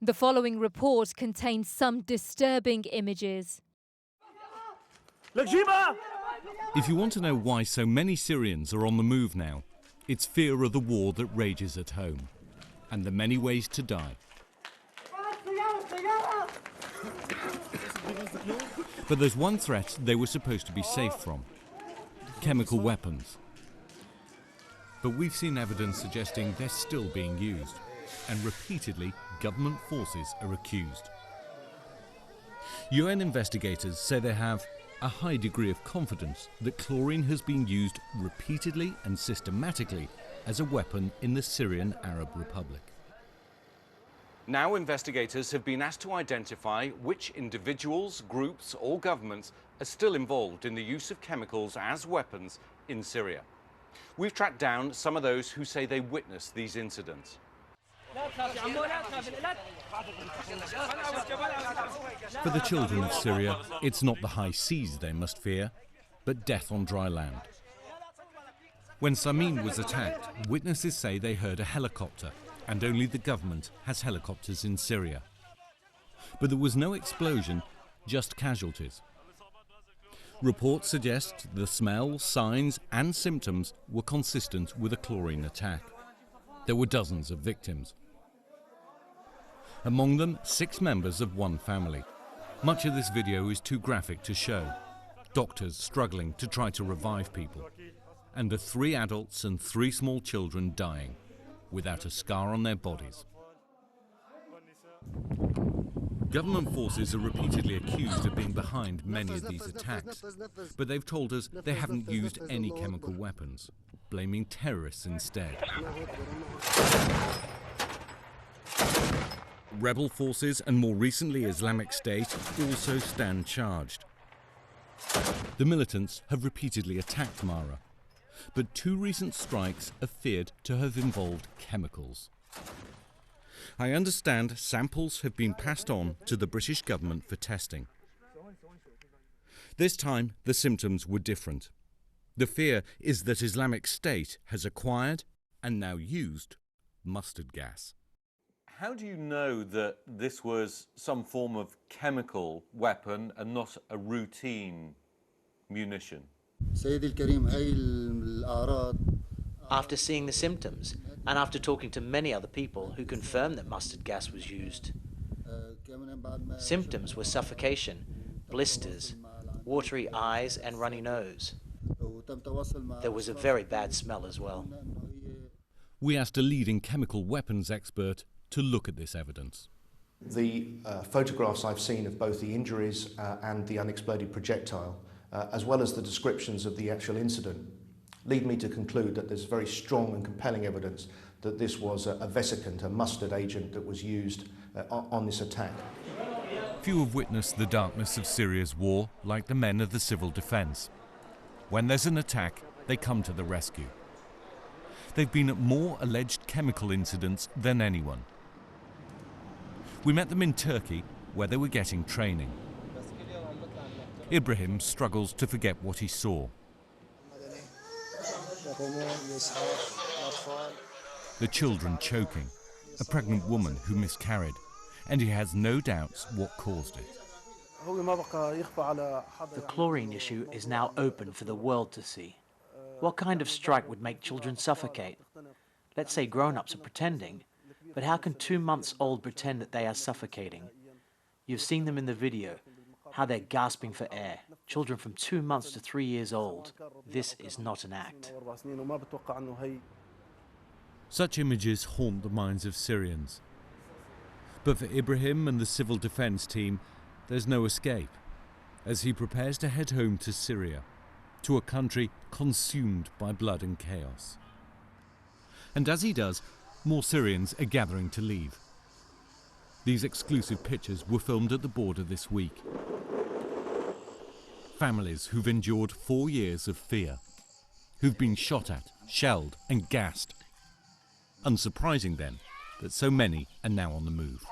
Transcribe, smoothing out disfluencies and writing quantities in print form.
The following report contains some disturbing images. If you want to know why so many Syrians are on the move now, it's fear of the war that rages at home and the many ways to die. But there's one threat they were supposed to be safe from: chemical weapons. But we've seen evidence suggesting they're still being used, and repeatedly government forces are accused. UN investigators say they have a high degree of confidence that chlorine has been used repeatedly and systematically as a weapon in the Syrian Arab Republic. Now investigators have been asked to identify which individuals, groups or governments are still involved in the use of chemicals as weapons in Syria. We've tracked down some of those who say they witnessed these incidents. For the children of Syria, it's not the high seas they must fear, but death on dry land. When Sarmin was attacked, witnesses say they heard a helicopter, and only the government has helicopters in Syria. But there was no explosion, just casualties. Reports suggest the smell, signs and symptoms were consistent with a chlorine attack. There were dozens of victims. Among them, 6 members of one family. Much of this video is too graphic to show. Doctors struggling to try to revive people. And the 3 adults and 3 small children dying, without a scar on their bodies. Government forces are repeatedly accused of being behind many of these attacks, but they've told us they haven't used any chemical weapons, blaming terrorists instead. Rebel forces and more recently Islamic State also stand charged. The militants have repeatedly attacked Marea, but 2 recent strikes are feared to have involved chemicals. I understand samples have been passed on to the British government for testing. This time the symptoms were different. The fear is that Islamic State has acquired and now used mustard gas. How do you know that this was some form of chemical weapon and not a routine munition? After seeing the symptoms and after talking to many other people who confirmed that mustard gas was used, symptoms were suffocation, blisters, watery eyes and runny nose. There was a very bad smell as well. We asked a leading chemical weapons expert to look at this evidence. The photographs I've seen of both the injuries and the unexploded projectile, as well as the descriptions of the actual incident, lead me to conclude that there's very strong and compelling evidence that this was a vesicant, a mustard agent that was used on this attack. Few have witnessed the darkness of Syria's war like the men of the civil defence. When there's an attack, they come to the rescue. They've been at more alleged chemical incidents than anyone. We met them in Turkey, where they were getting training. Ibrahim struggles to forget what he saw. The children choking, a pregnant woman who miscarried, and he has no doubts what caused it. The chlorine issue is now open for the world to see. What kind of strike would make children suffocate? Let's say grown-ups are pretending, but how can 2 months old pretend that they are suffocating? You've seen them in the video, how they're gasping for air. Children from 2 months to 3 years old. This is not an act. Such images haunt the minds of Syrians. But for Ibrahim and the civil defence team, there's no escape, as he prepares to head home to Syria, to a country consumed by blood and chaos. And as he does, more Syrians are gathering to leave. These exclusive pictures were filmed at the border this week. Families who've endured 4 years of fear, who've been shot at, shelled and gassed. Unsurprising then that so many are now on the move.